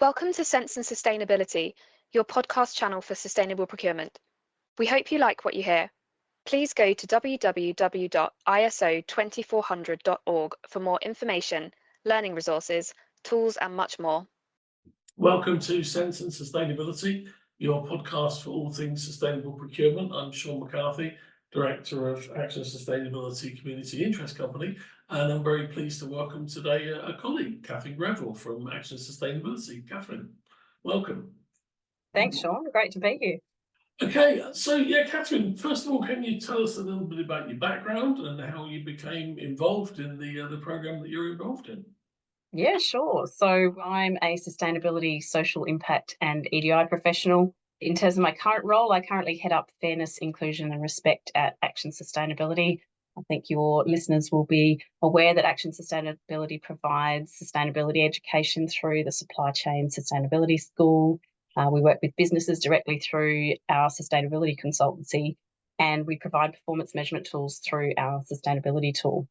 Welcome to Sense and Sustainability, your podcast channel for sustainable procurement. We hope you like what you hear. Please go to www.iso2400.org for more information, learning resources, tools, and much more. Welcome to Sense and Sustainability, your podcast for all things sustainable procurement. I'm Sean McCarthy, Director of Action Sustainability Community Interest Company, and I'm very pleased to welcome today a colleague, Cathryn Greville from Action Sustainability. Cathryn, welcome. Thanks, Sean. Great to be here. Okay, so Cathryn, first of all, can you tell us a little bit about your background and how you became involved in the program that you're involved in? Yeah, sure. So I'm a sustainability, social impact and EDI professional. In terms of my current role, I currently head up fairness, inclusion and respect at Action Sustainability. I think your listeners will be aware that Action Sustainability provides sustainability education through the Supply Chain Sustainability School. We work with businesses directly through our sustainability consultancy, and we provide performance measurement tools through our sustainability tool.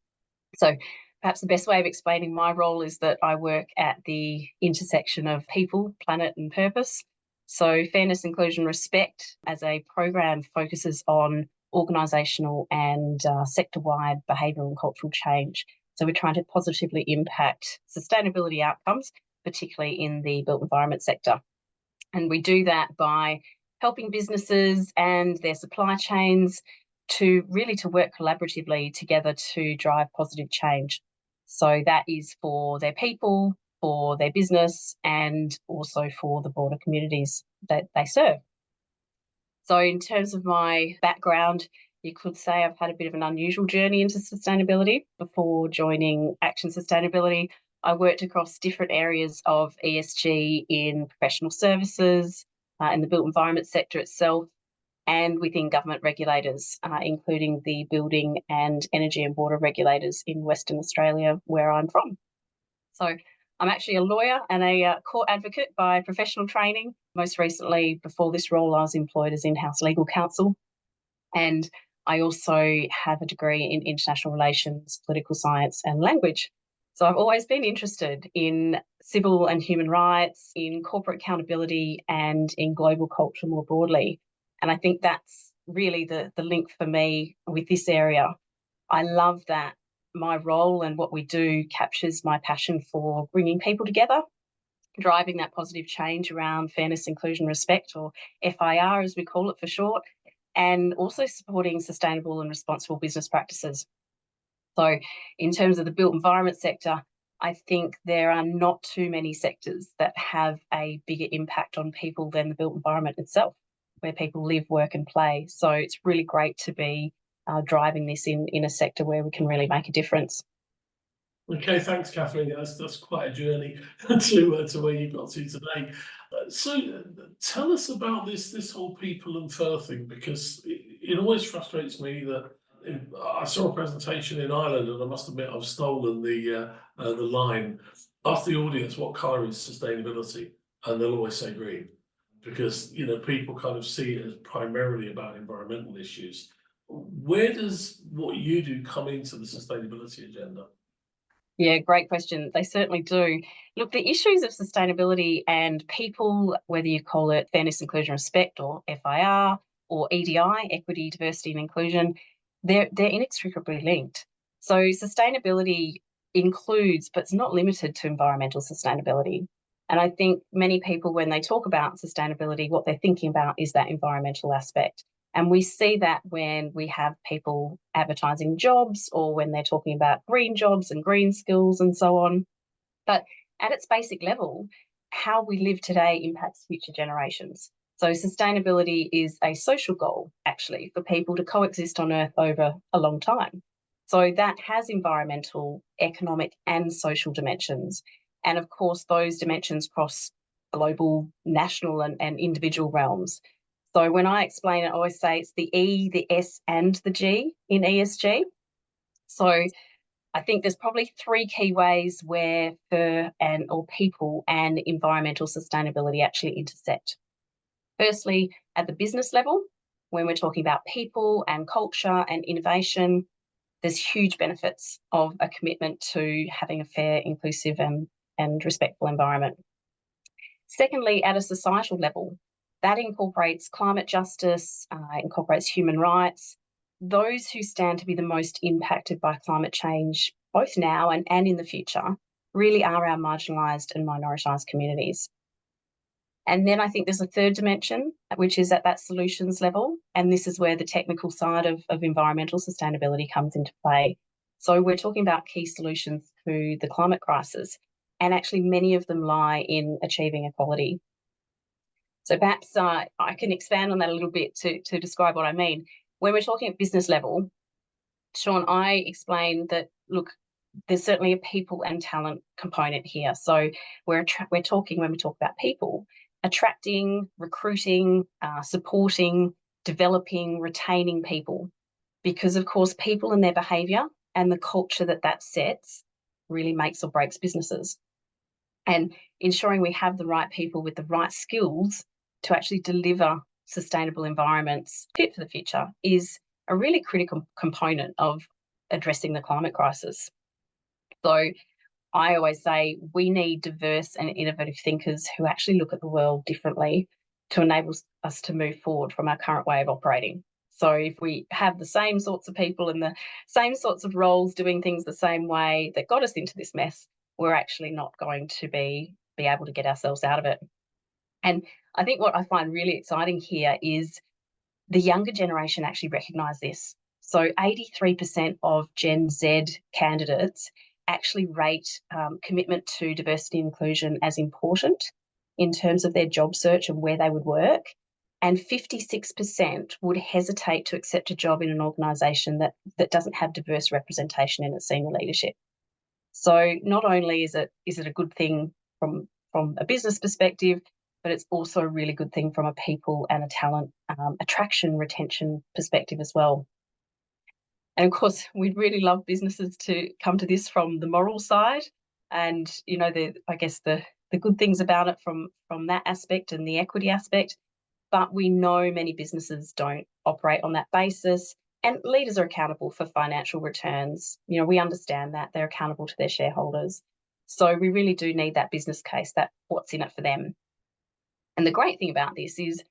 So perhaps the best way of explaining my role is that I work at the intersection of people, planet and purpose. So fairness, inclusion, respect as a program focuses on organisational and sector-wide behavioural and cultural change. So we're trying to positively impact sustainability outcomes, particularly in the built environment sector. And we do that by helping businesses and their supply chains to work collaboratively together to drive positive change. So that is for their people, for their business, and also for the broader communities that they serve. So in terms of my background, you could say I've had a bit of an unusual journey into sustainability. Before joining Action Sustainability, I worked across different areas of ESG in professional services, in the built environment sector itself, and within government regulators, including the building and energy and water regulators in Western Australia, where I'm from. So I'm actually a lawyer and a court advocate by professional training. Most recently, before this role, I was employed as in-house legal counsel. And I also have a degree in international relations, political science and language. So I've always been interested in civil and human rights, in corporate accountability and in global culture more broadly. And I think that's really the link for me with this area. I love that my role and what we do captures my passion for bringing people together, driving that positive change around fairness, inclusion, respect, or FIR as we call it for short, and also supporting sustainable and responsible business practices. So in terms of the built environment sector, I think there are not too many sectors that have a bigger impact on people than the built environment itself, where people live, work and play. So it's really great to be driving this in a sector where we can really make a difference. Okay, thanks, Cathryn. That's quite a journey to where you got to today. So tell us about this whole people and fur thing, because it always frustrates me that I saw a presentation in Ireland, and I must admit I've stolen the line. Ask the audience what colour is sustainability, and they'll always say green, because people kind of see it as primarily about environmental issues. Where does what you do come into the sustainability agenda? Yeah, great question. They certainly do. Look, the issues of sustainability and people, whether you call it fairness, inclusion, respect, or FIR, or EDI, equity, diversity and inclusion, they're inextricably linked. So sustainability includes, but it's not limited to, environmental sustainability. And I think many people, when they talk about sustainability, what they're thinking about is that environmental aspect. And we see that when we have people advertising jobs, or when they're talking about green jobs and green skills and so on. But at its basic level, how we live today impacts future generations. So sustainability is a social goal, actually, for people to coexist on Earth over a long time. So that has environmental, economic and social dimensions. And of course, those dimensions cross global, national and individual realms. So when I explain it, I always say it's the E, the S and the G in ESG. So I think there's probably three key ways where fur or people and environmental sustainability actually intersect. Firstly, at the business level, when we're talking about people and culture and innovation, there's huge benefits of a commitment to having a fair, inclusive and respectful environment. Secondly, at a societal level, that incorporates climate justice, incorporates human rights. Those who stand to be the most impacted by climate change, both now and in the future, really are our marginalised and minoritised communities. And then I think there's a third dimension, which is at that solutions level. And this is where the technical side of environmental sustainability comes into play. So we're talking about key solutions to the climate crisis, and actually many of them lie in achieving equality. So perhaps I can expand on that a little bit to describe what I mean. When we're talking at business level, Sean, I explained that, look, there's certainly a people and talent component here. So we're talking, when we talk about people, attracting, recruiting, supporting, developing, retaining people. Because, of course, people and their behaviour and the culture that sets really makes or breaks businesses. And ensuring we have the right people with the right skills to actually deliver sustainable environments fit for the future is a really critical component of addressing the climate crisis. So I always say we need diverse and innovative thinkers who actually look at the world differently to enable us to move forward from our current way of operating. So if we have the same sorts of people in the same sorts of roles doing things the same way that got us into this mess, we're actually not going to be able to get ourselves out of it. And I think what I find really exciting here is the younger generation actually recognise this. So 83% of Gen Z candidates actually rate commitment to diversity and inclusion as important in terms of their job search and where they would work. And 56% would hesitate to accept a job in an organisation that doesn't have diverse representation in its senior leadership. So not only is it a good thing from a business perspective, but it's also a really good thing from a people and a talent attraction, retention perspective as well. And of course, we'd really love businesses to come to this from the moral side, and I guess the good things about it from that aspect and the equity aspect. But we know many businesses don't operate on that basis, and leaders are accountable for financial returns. We understand that they're accountable to their shareholders. So we really do need that business case, that what's in it for them. And the great thing about this is,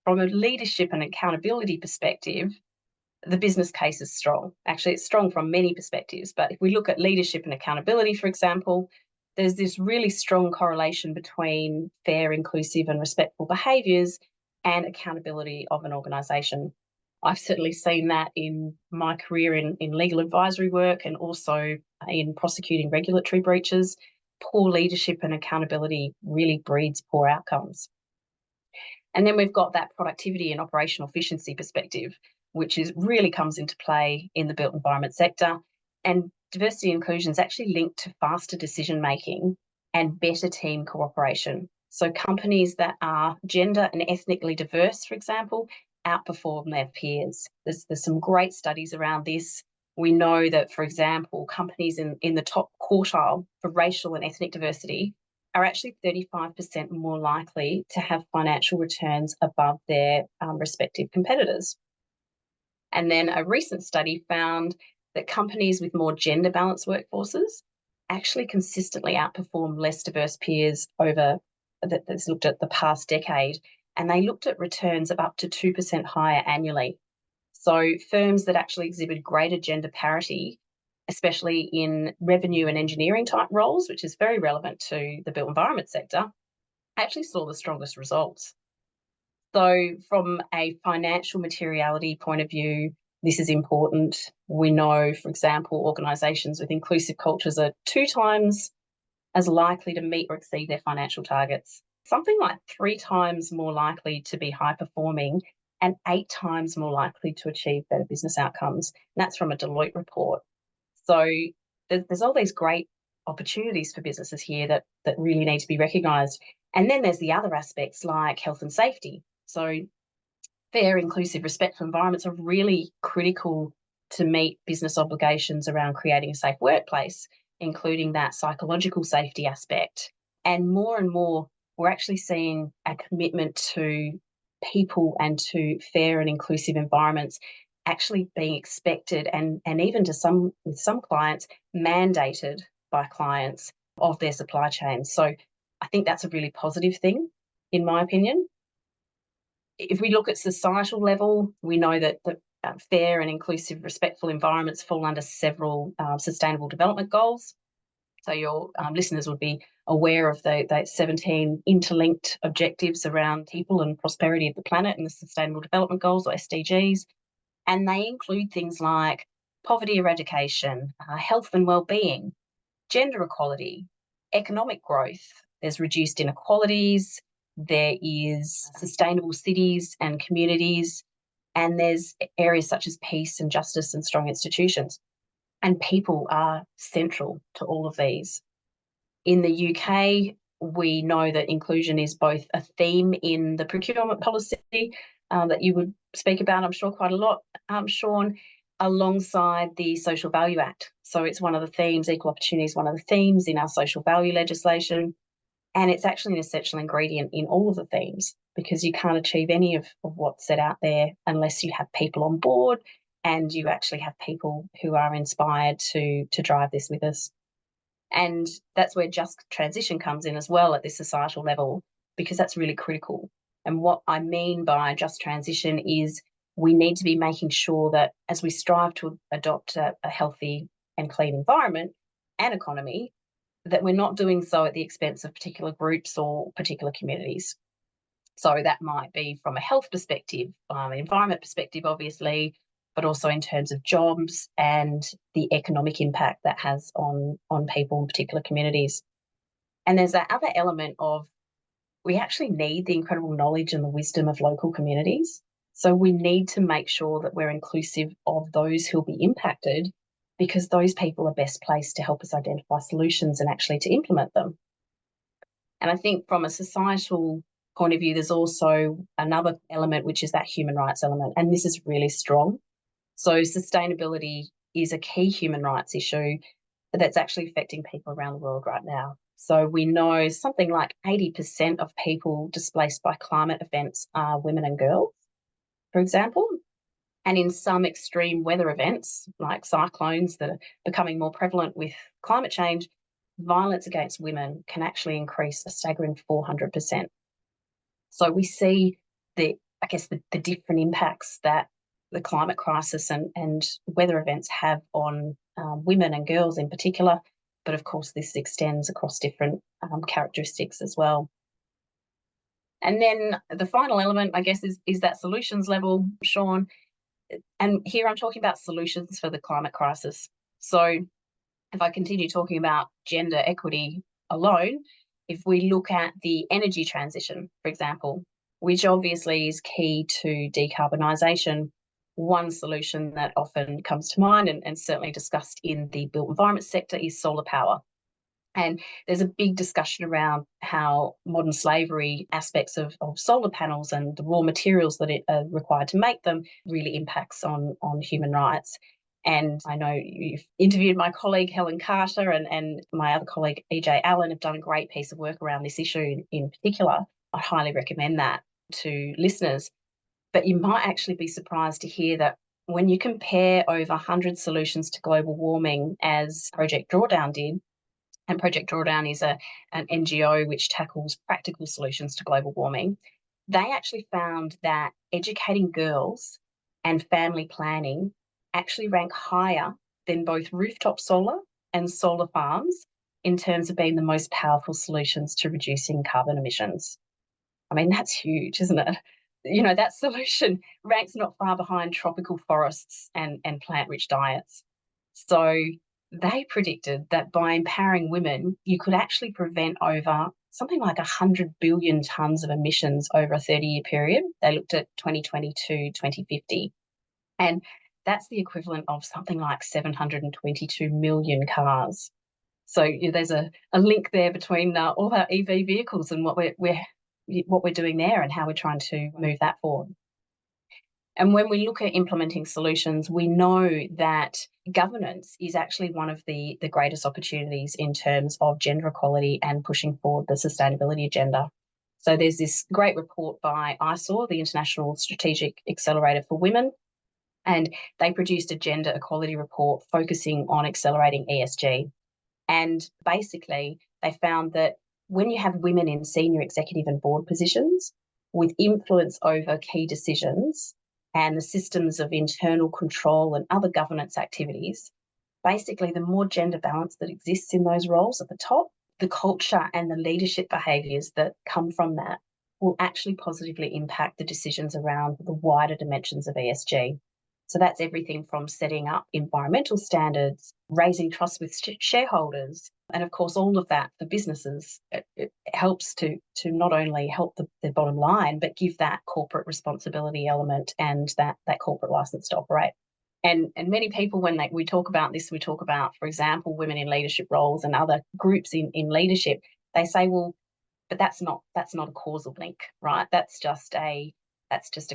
from a leadership and accountability perspective, the business case is strong. Actually, it's strong from many perspectives. But if we look at leadership and accountability, for example, there's this really strong correlation between fair, inclusive, and respectful behaviours and accountability of an organisation. I've certainly seen that in my career in legal advisory work, and also in prosecuting regulatory breaches. Poor leadership and accountability really breeds poor outcomes. And then we've got that productivity and operational efficiency perspective, which really comes into play in the built environment sector. And diversity and inclusion is actually linked to faster decision making and better team cooperation. So companies that are gender and ethnically diverse, for example, outperform their peers. There's some great studies around this. We know that, for example, companies in the top quartile for racial and ethnic diversity are actually 35% more likely to have financial returns above their respective competitors. And then a recent study found that companies with more gender balanced workforces actually consistently outperform less diverse peers over that's looked at the past decade, and they looked at returns of up to 2% higher annually. So firms that actually exhibit greater gender parity, especially in revenue and engineering type roles, which is very relevant to the built environment sector, actually saw the strongest results. So from a financial materiality point of view, this is important. We know, for example, organisations with inclusive cultures are 2 times as likely to meet or exceed their financial targets, something like 3 times more likely to be high performing, and 8 times more likely to achieve better business outcomes. And that's from a Deloitte report. So there's all these great opportunities for businesses here that really need to be recognised. And then there's the other aspects like health and safety. So fair, inclusive, respectful environments are really critical to meet business obligations around creating a safe workplace, including that psychological safety aspect. And more, we're actually seeing a commitment to people and to fair and inclusive environments actually being expected, and even with some clients, mandated by clients of their supply chain. So I think that's a really positive thing, in my opinion. If we look at societal level, we know that the fair and inclusive, respectful environments fall under several sustainable development goals. So your listeners would be aware of the 17 interlinked objectives around people and prosperity of the planet and the Sustainable Development Goals, or SDGs. And they include things like poverty eradication, health and well-being, gender equality, economic growth. There's reduced inequalities, there is sustainable cities and communities, and there's areas such as peace and justice and strong institutions. And people are central to all of these. In the UK, we know that inclusion is both a theme in the procurement policy that you would speak about, I'm sure, quite a lot, Sean, alongside the Social Value Act. So it's one of the themes, equal opportunity is one of the themes in our social value legislation. And it's actually an essential ingredient in all of the themes, because you can't achieve any of what's set out there unless you have people on board and you actually have people who are inspired to drive this with us. And that's where just transition comes in as well at this societal level, because that's really critical. And what I mean by just transition is we need to be making sure that as we strive to adopt a healthy and clean environment and economy, that we're not doing so at the expense of particular groups or particular communities. So that might be from a health perspective, environment perspective, obviously, but also in terms of jobs and the economic impact that has on people in particular communities. And there's that other element of we actually need the incredible knowledge and the wisdom of local communities. So we need to make sure that we're inclusive of those who'll be impacted, because those people are best placed to help us identify solutions and actually to implement them. And I think from a societal point of view, there's also another element, which is that human rights element. And this is really strong. So sustainability is a key human rights issue that's actually affecting people around the world right now. So we know something like 80% of people displaced by climate events are women and girls, for example. And in some extreme weather events, like cyclones that are becoming more prevalent with climate change, violence against women can actually increase a staggering 400%. So we see the different impacts that the climate crisis and weather events have on women and girls in particular. But of course, this extends across different characteristics as well. And then the final element, I guess, is that solutions level, Sean. And here I'm talking about solutions for the climate crisis. So if I continue talking about gender equity alone, if we look at the energy transition, for example, which obviously is key to decarbonisation, one solution that often comes to mind and certainly discussed in the built environment sector is solar power. And there's a big discussion around how modern slavery aspects of solar panels and the raw materials that are required to make them really impacts on human rights. And I know you've interviewed my colleague Helen Carter and my other colleague EJ Allen have done a great piece of work around this issue in particular. I highly recommend that to listeners. But you might actually be surprised to hear that when you compare over 100 solutions to global warming, as Project Drawdown did, and Project Drawdown is an NGO which tackles practical solutions to global warming, they actually found that educating girls and family planning actually rank higher than both rooftop solar and solar farms in terms of being the most powerful solutions to reducing carbon emissions. I mean, that's huge, isn't it? You know, that solution ranks not far behind tropical forests and plant-rich diets. So they predicted that by empowering women, you could actually prevent over something like 100 billion tonnes of emissions over a 30-year period. They looked at 2020 to 2050. And that's the equivalent of something like 722 million cars. So there's a link there between all our EV vehicles and what we're doing there and how we're trying to move that forward. And when we look at implementing solutions, we know that governance is actually one of the greatest opportunities in terms of gender equality and pushing forward the sustainability agenda. So there's this great report by ISOR, the International Strategic Accelerator for Women, and they produced a gender equality report focusing on accelerating ESG. And basically, they found that when you have women in senior executive and board positions with influence over key decisions and the systems of internal control and other governance activities, basically the more gender balance that exists in those roles at the top, the culture and the leadership behaviours that come from that will actually positively impact the decisions around the wider dimensions of ESG. So that's everything from setting up environmental standards, raising trust with shareholders, and of course all of that for businesses. It helps to not only help the bottom line, but give that corporate responsibility element and that corporate licence to operate. And many people, when we talk about this, we talk about, for example, women in leadership roles and other groups in leadership. They say, well, but that's not a causal link, right? That's just a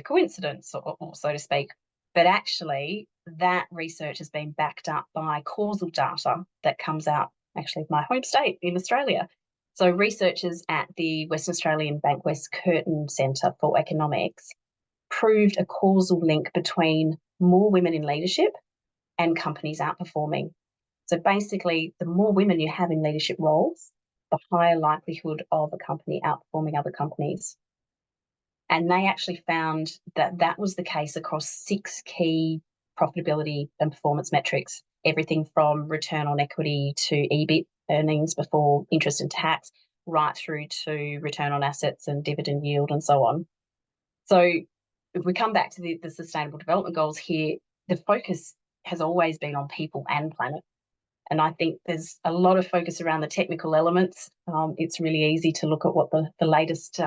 coincidence, or so to speak. But actually, that research has been backed up by causal data that comes out actually of my home state in Australia. So researchers at the Western Australian Bankwest Curtin Centre for Economics proved a causal link between more women in leadership and companies outperforming. So basically, the more women you have in leadership roles, the higher likelihood of a company outperforming other companies. And they actually found that that was the case across 6 key profitability and performance metrics, everything from return on equity to EBIT, earnings before interest and tax, right through to return on assets and dividend yield and so on. So if we come back to the Sustainable Development Goals here, the focus has always been on people and planet. And I think there's a lot of focus around the technical elements. It's really easy to look at what the latest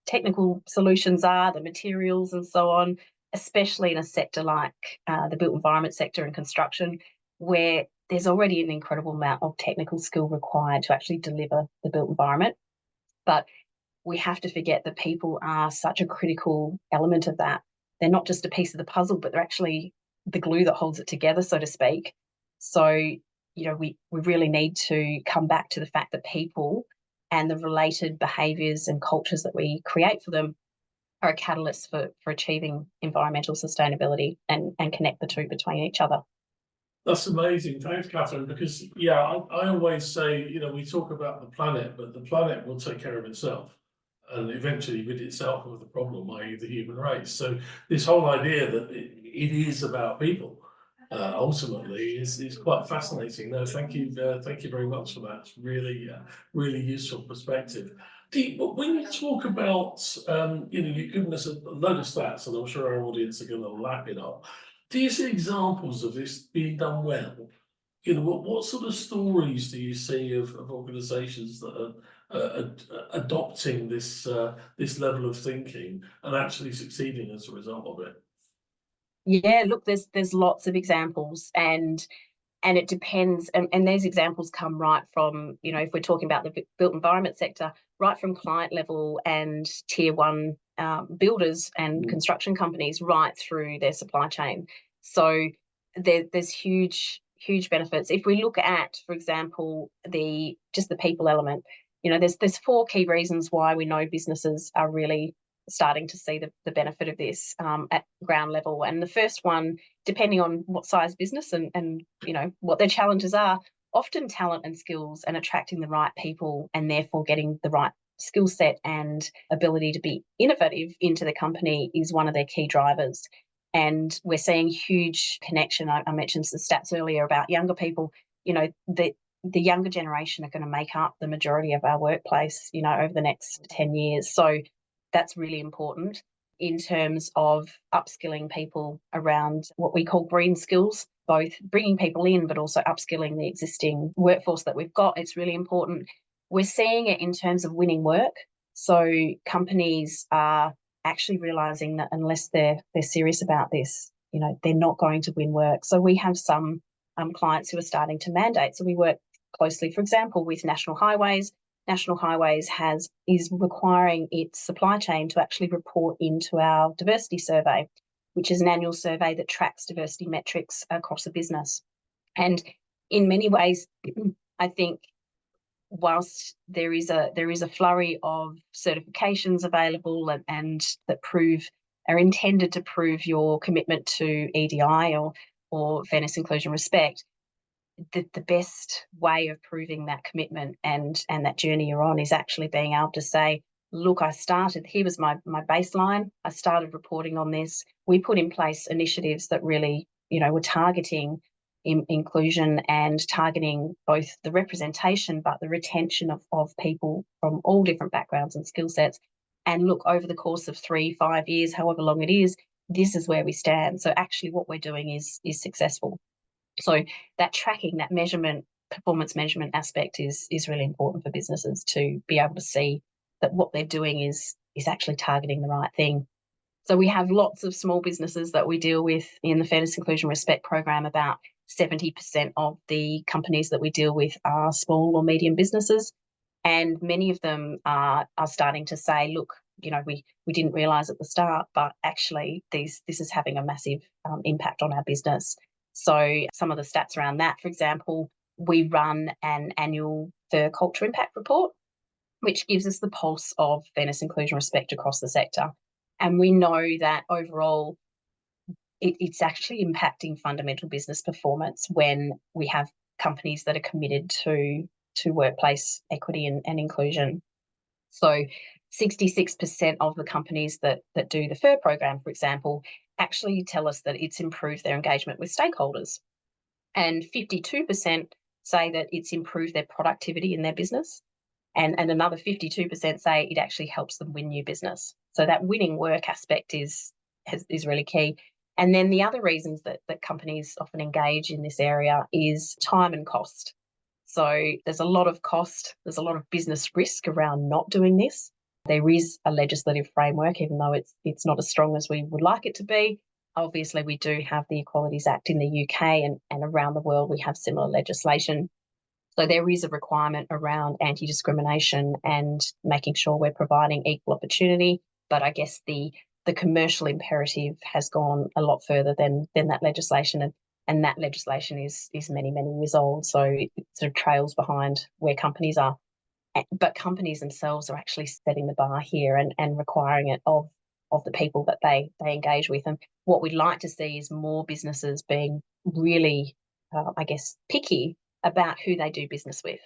technical solutions are, the materials and so on, especially in a sector like the built environment sector and construction, where there's already an incredible amount of technical skill required to actually deliver the built environment. But we have to forget that people are such a critical element of that. They're not just a piece of the puzzle, but they're actually the glue that holds it together, so to speak. So, we really need to come back to the fact that people and the related behaviours and cultures that we create for them are a catalyst for achieving environmental sustainability and connect the two between each other. That's amazing. Thanks, Cathryn, because, I always say, we talk about the planet, but the planet will take care of itself and eventually rid itself of the problem, i.e. the human race. So this whole idea that it is about people ultimately is quite fascinating. No, thank you very much for that. It's really useful perspective. When you talk about, you've given us a load of stats, and I'm sure our audience are going to lap it up. Do you see examples of this being done well? What sort of stories do you see of organisations that are adopting this level of thinking and actually succeeding as a result of it? Yeah, look, there's lots of examples, and it depends. And these examples come right from, if we're talking about the built environment sector, right from client level and tier one builders and construction companies right through their supply chain. So there's huge benefits. If we look at, for example, the people element, there's 4 key reasons why we know businesses are really starting to see the benefit of this at ground level. And the first one, depending on what size business and what their challenges are, often talent and skills and attracting the right people and therefore getting the right skill set and ability to be innovative into the company is one of their key drivers. And we're seeing huge connection. I mentioned the stats earlier about younger people. The younger generation are going to make up the majority of our workplace, over the next 10 years. So that's really important in terms of upskilling people around what we call green skills, both bringing people in but also upskilling the existing workforce that we've got. It's really important. We're seeing it in terms of winning work. So companies are actually realising that unless they're serious about this, they're not going to win work. So we have some clients who are starting to mandate. So we work closely, for example, with National Highways. National Highways is requiring its supply chain to actually report into our diversity survey, which is an annual survey that tracks diversity metrics across a business. And in many ways, I think whilst there is a flurry of certifications available and that are intended to prove your commitment to EDI or fairness, inclusion, respect, the best way of proving that commitment and that journey you're on is actually being able to say, look, here was my baseline. I started reporting on this. We put in place initiatives that really, were targeting inclusion and targeting both the representation, but the retention of people from all different backgrounds and skill sets. And look, over the course of 3-5 years, however long it is, this is where we stand. So actually what we're doing is successful. So that tracking, that measurement, performance measurement aspect is really important for businesses to be able to see that what they're doing is actually targeting the right thing. So we have lots of small businesses that we deal with in the Fairness, Inclusion, Respect program. About 70% of the companies that we deal with are small or medium businesses. And many of them are starting to say, look, we didn't realise at the start, but actually this is having a massive impact on our business. So some of the stats around that, for example, we run an annual fur culture impact report, which gives us the pulse of fairness, inclusion, respect across the sector. And we know that overall, it's actually impacting fundamental business performance when we have companies that are committed to workplace equity and inclusion. So 66% of the companies that do the FUR program, for example, actually tell us that it's improved their engagement with stakeholders. And 52% say that it's improved their productivity in their business. And another 52% say it actually helps them win new business. So that winning work aspect is really key. And then the other reasons that companies often engage in this area is time and cost. So there's a lot of cost, there's a lot of business risk around not doing this. There is a legislative framework, even though it's not as strong as we would like it to be. Obviously, we do have the Equalities Act in the UK and around the world we have similar legislation. So there is a requirement around anti-discrimination and making sure we're providing equal opportunity. But I guess the commercial imperative has gone a lot further than that legislation. And that legislation is many, many years old. So it sort of trails behind where companies are. But companies themselves are actually setting the bar here and requiring it of the people that they engage with. And what we'd like to see is more businesses being really, picky about who they do business with.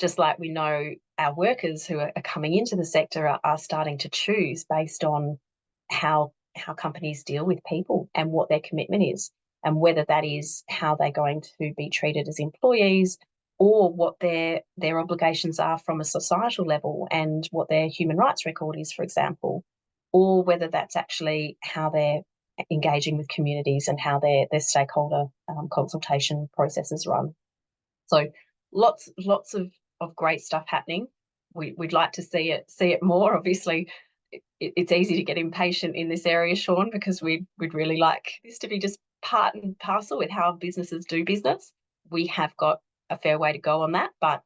Just like we know our workers who are coming into the sector are starting to choose based on how companies deal with people and what their commitment is, and whether that is how they're going to be treated as employees or what their obligations are from a societal level and what their human rights record is, for example, or whether that's actually how they're engaging with communities and how their stakeholder consultation processes run. So lots of great stuff happening. We'd like to see it more. Obviously, it's easy to get impatient in this area, Sean, because we'd really like this to be just part and parcel with how businesses do business. We have got a fair way to go on that, but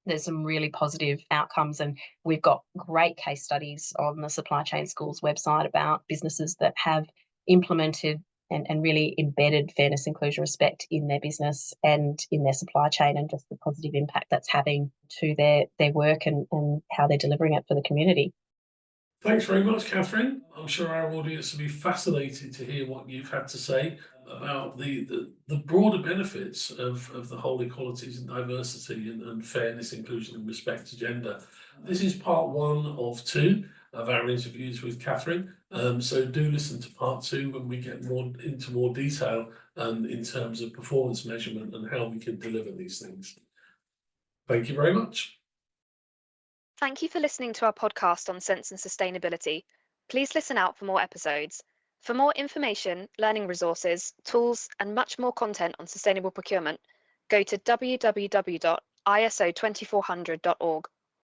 there's some really positive outcomes, and we've got great case studies on the Supply Chain School's website about businesses that have implemented and really embedded fairness, inclusion, respect in their business and in their supply chain, and just the positive impact that's having to their work and how they're delivering it for the community. Thanks very much, Cathryn. I'm sure our audience will be fascinated to hear what you've had to say about the broader benefits of the whole equalities and diversity and fairness, inclusion and respect agenda. This is part 1 of 2 of our interviews with Cathryn. So do listen to part 2 when we get into more detail in terms of performance measurement and how we can deliver these things. Thank you very much. Thank you for listening to our podcast on Sense and Sustainability. Please listen out for more episodes. For more information, learning resources, tools, and much more content on sustainable procurement, go to www.iso2400.org.